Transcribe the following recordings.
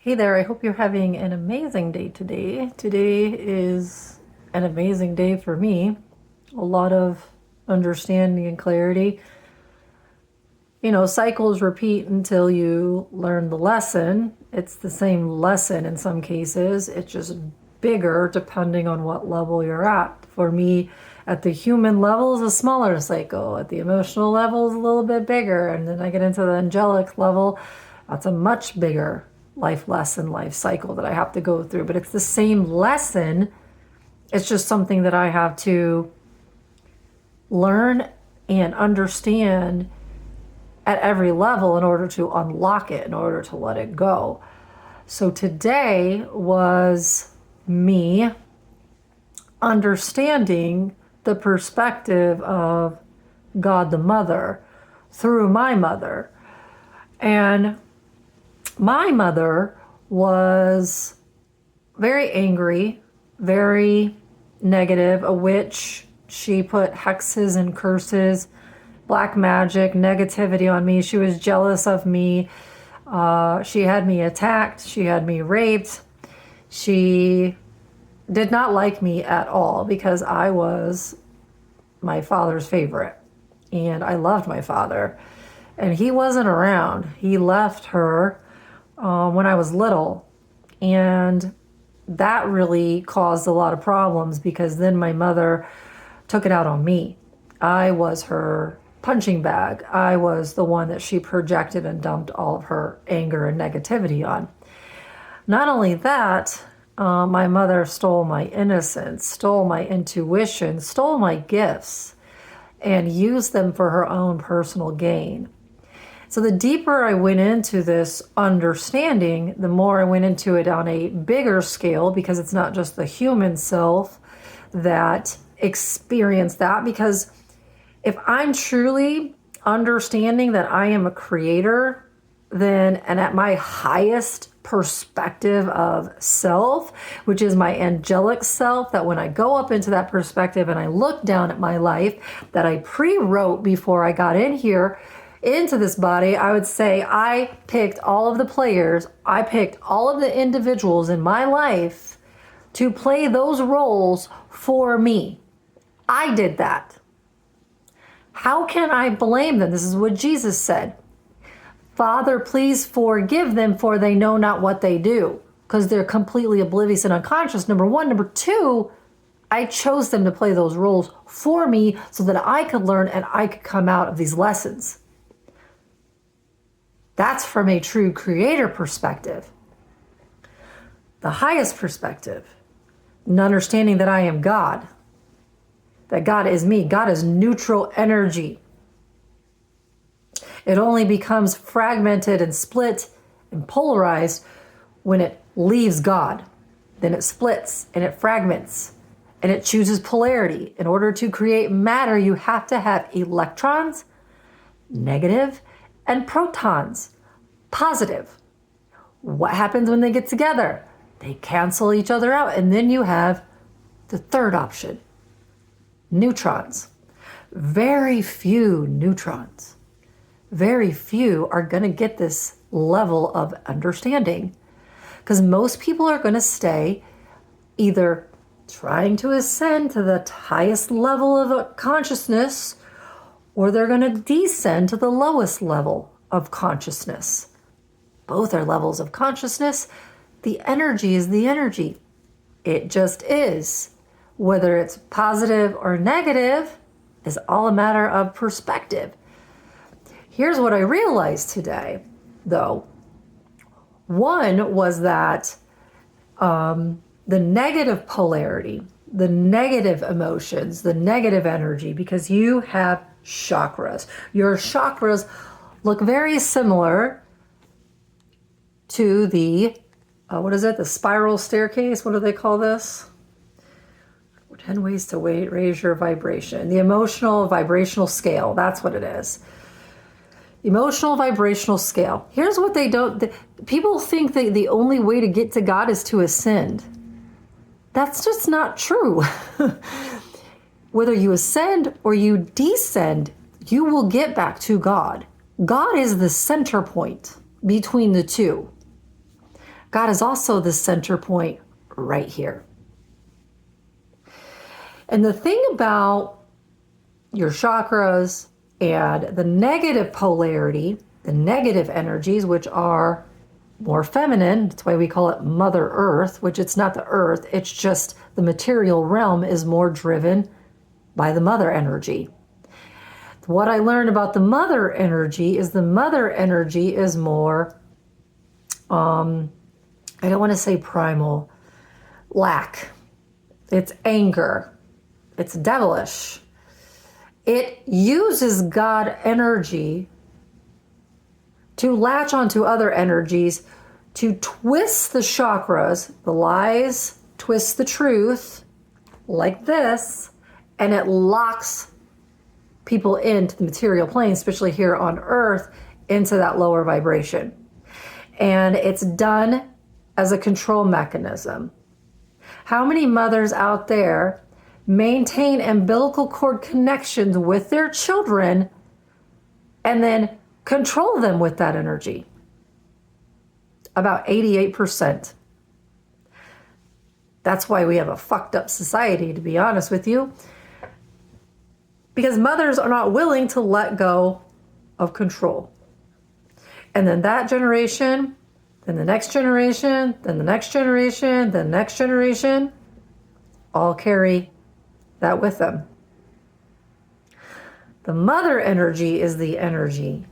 Hey there, I hope you're having an amazing day today. Today is an amazing day for me. A lot of understanding and clarity. Cycles repeat until you learn the lesson. It's the same lesson in some cases, it's just bigger depending on what level you're at. For me, at the human level is a smaller cycle, at the emotional level is a little bit bigger, and then I get into the angelic level, that's a much bigger life lesson, life cycle that I have to go through. But it's the same lesson, it's just something that I have to learn and understand at every level in order to unlock it, in order to let it go. So today was me understanding the perspective of God the Mother through my mother. And my mother was very angry, very negative, a witch. She put hexes and curses, black magic, negativity on me. She was jealous of me. She had me attacked. She had me raped. She did not like me at all because I was my father's favorite. And I loved my father. And he wasn't around. He left her when I was little. And that really caused a lot of problems because then my mother took it out on me. I was her punching bag. I was the one that she projected and dumped all of her anger and negativity on. Not only that, my mother stole my innocence, stole my intuition, stole my gifts, and used them for her own personal gain. So the deeper I went into this understanding, the more I went into it on a bigger scale, because it's not just the human self that experienced that. Because if I'm truly understanding that I am a creator, then, and at my highest perspective of self, which is my angelic self, that when I go up into that perspective and I look down at my life that I pre-wrote before I got in here, into this body, I would say I picked all of the players, I picked all of the individuals in my life to play those roles for me. I did that. How can I blame them? This is what Jesus said. Father, please forgive them, for they know not what they do. Because they're completely oblivious and unconscious, number one. Number two, I chose them to play those roles for me so that I could learn and I could come out of these lessons. That's from a true creator perspective. The highest perspective, an understanding that I am God, that God is me. God is neutral energy. It only becomes fragmented and split and polarized when it leaves God. Then it splits and it fragments and it chooses polarity. In order to create matter, you have to have electrons, negative, and protons, positive. What happens when they get together? They cancel each other out. And then you have the third option, neutrons. Very few neutrons. Very few are going to get this level of understanding, because most people are going to stay either trying to ascend to the highest level of consciousness, or they're going to descend to the lowest level of consciousness. Both are levels of consciousness. The energy is the energy. It just is. Whether it's positive or negative is all a matter of perspective. Here's what I realized today, though. One was that the negative polarity, the negative emotions, the negative energy, because you have chakras. Your chakras look very similar to the, the spiral staircase? What do they call this? 10 ways to raise your vibration. The emotional vibrational scale, that's what it is. Emotional vibrational scale. Here's what they don't, people think that the only way to get to God is to ascend. That's just not true. Whether you ascend or you descend, you will get back to God. God is the center point between the two. God is also the center point right here. And the thing about your chakras and the negative polarity, the negative energies, which are more feminine, that's why we call it Mother Earth, which it's not the earth, it's just the material realm is more driven by the mother energy. What I learned about the mother energy is more, I don't want to say primal, lack. It's anger. It's devilish. It uses God energy to latch onto other energies, to twist the chakras, the lies, twist the truth, like this, and it locks people into the material plane, especially here on Earth, into that lower vibration. And it's done as a control mechanism. How many mothers out there maintain umbilical cord connections with their children and then control them with that energy? About 88%. That's why we have a fucked up society, to be honest with you. Because mothers are not willing to let go of control. And then that generation, then the next generation, then the next generation, then the next generation, all carry that with them. The mother energy is the energy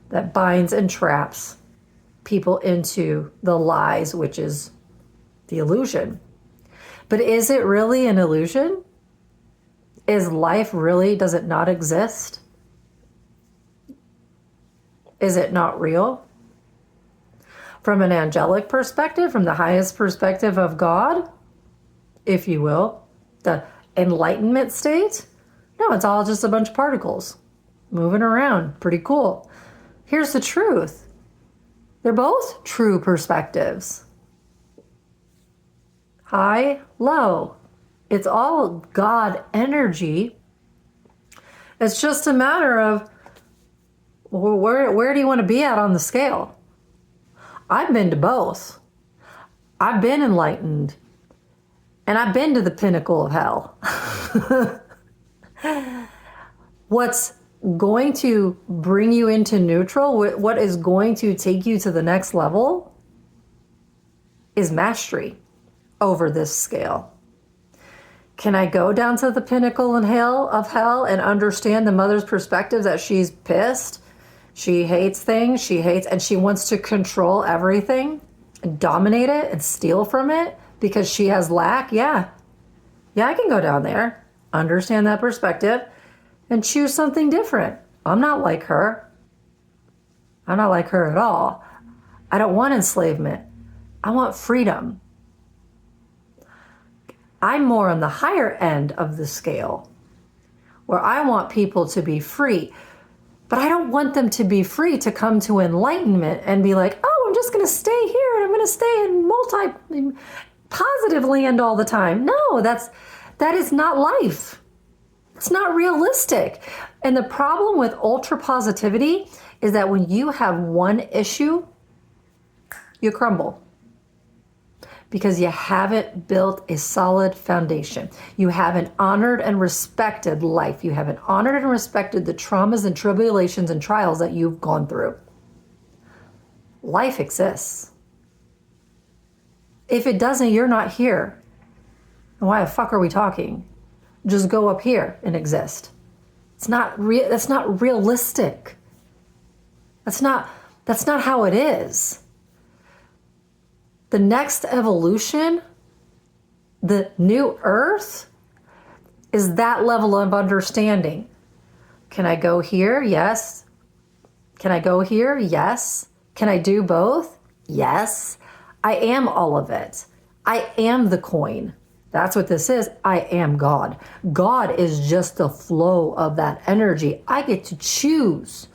that binds and traps people into the lies, which is the illusion. But is it really an illusion? Is life really, does it not exist? Is it not real? From an angelic perspective, from the highest perspective of God, if you will, the enlightenment state, no, it's all just a bunch of particles moving around. Pretty cool. Here's the truth. They're both true perspectives. High, low. It's all God energy. It's just a matter of where do you want to be at on the scale? I've been to both. I've been enlightened. And I've been to the pinnacle of hell. What's going to bring you into neutral, what is going to take you to the next level, is mastery over this scale. Can I go down to the pinnacle of hell and understand the mother's perspective that she's pissed? She hates things, and she wants to control everything and dominate it and steal from it because she has lack? Yeah, I can go down there, understand that perspective, and choose something different. I'm not like her. I'm not like her at all. I don't want enslavement. I want freedom. I'm more on the higher end of the scale, where I want people to be free. But I don't want them to be free to come to enlightenment and be like, oh, I'm just going to stay here and I'm going to stay in positive land all the time. No, that is not life. It's not realistic. And the problem with ultra positivity is that when you have one issue, you crumble. Because you haven't built a solid foundation. You haven't honored and respected life. You haven't honored and respected the traumas and tribulations and trials that you've gone through. Life exists. If it doesn't, you're not here. And why the fuck are we talking? Just go up here and exist. That's not realistic. That's not how it is. The next evolution, the new earth, is that level of understanding. Can I go here? Yes. Can I go here? Yes. Can I do both? Yes. I am all of it. I am the coin. That's what this is. I am God. God is just the flow of that energy. I get to choose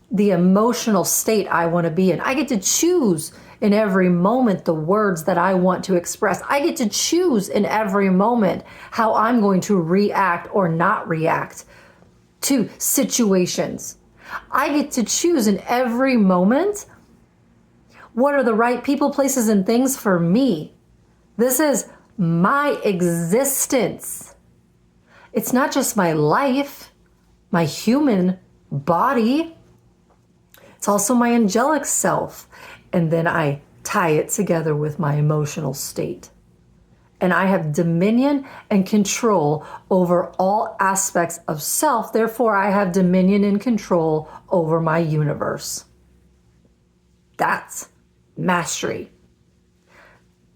the emotional state I want to be in. I get to choose in every moment the words that I want to express. I get to choose in every moment how I'm going to react or not react to situations. I get to choose in every moment What are the right people, places, and things for me? This is my existence. It's not just my life, my human body. It's also my angelic self. And then I tie it together with my emotional state. And I have dominion and control over all aspects of self. Therefore, I have dominion and control over my universe. That's mastery.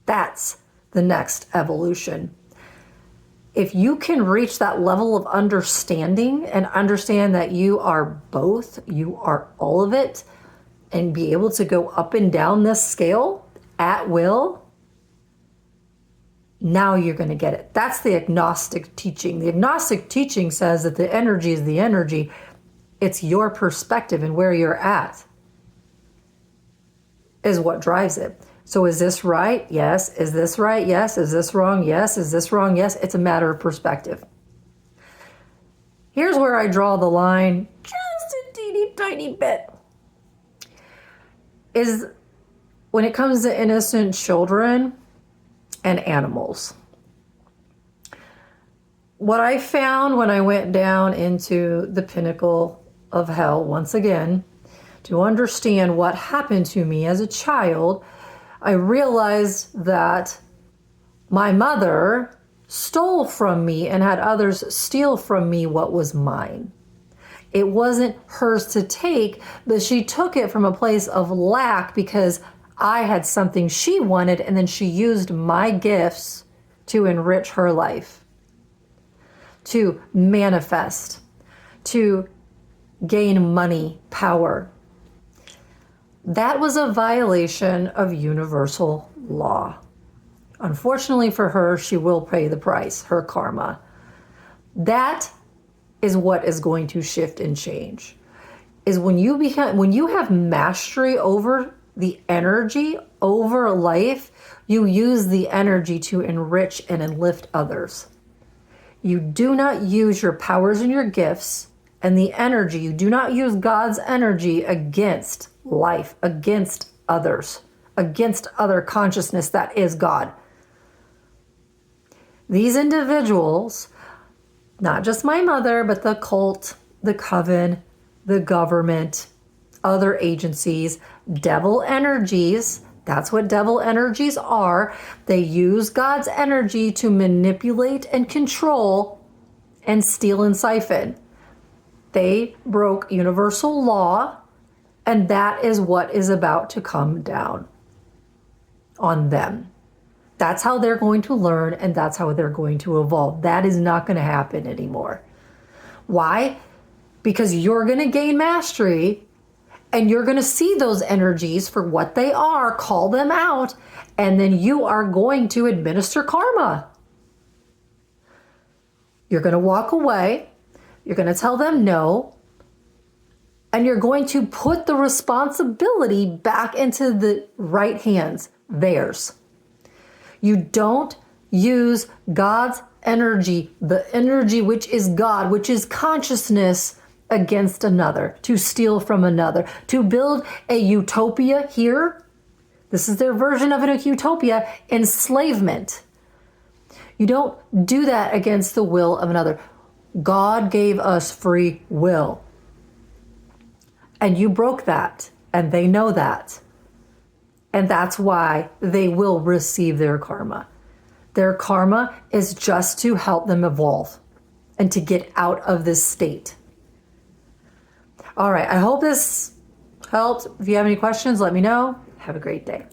That's the next evolution. If you can reach that level of understanding and understand that you are both, you are all of it, and be able to go up and down this scale at will, now you're going to get it. That's the agnostic teaching. The agnostic teaching says that the energy is the energy. It's your perspective and where you're at is what drives it. So is this right? Yes. Is this right? Yes. Is this wrong? Yes. Is this wrong? Yes. It's a matter of perspective. Here's where I draw the line just a teeny tiny bit. Is when it comes to innocent children and animals. What I found when I went down into the pinnacle of hell once again, to understand what happened to me as a child, I realized that my mother stole from me and had others steal from me what was mine. It wasn't hers to take, but she took it from a place of lack because I had something she wanted, and then she used my gifts to enrich her life, to manifest, to gain money, power. That was a violation of universal law. Unfortunately for her, she will pay the price, her karma. That is what is going to shift and change. Is when you have mastery over the energy, over life, you use the energy to enrich and enlift others. You do not use your powers and your gifts and the energy. You do not use God's energy against life, against others, against other consciousness that is God. These individuals, not just my mother, but the cult, the coven, the government, other agencies, devil energies. That's what devil energies are. They use God's energy to manipulate and control and steal and siphon. They broke universal law, and that is what is about to come down on them. That's how they're going to learn, and that's how they're going to evolve. That is not going to happen anymore. Why? Because you're going to gain mastery, and you're going to see those energies for what they are, call them out, and then you are going to administer karma. You're going to walk away. You're going to tell them no. And you're going to put the responsibility back into the right hands, theirs. You don't use God's energy, the energy which is God, which is consciousness, against another, to steal from another, to build a utopia here. This is their version of a utopia, enslavement. You don't do that against the will of another. God gave us free will. And you broke that, and they know that. And that's why they will receive their karma. Their karma is just to help them evolve and to get out of this state. All right, I hope this helped. If you have any questions, let me know. Have a great day.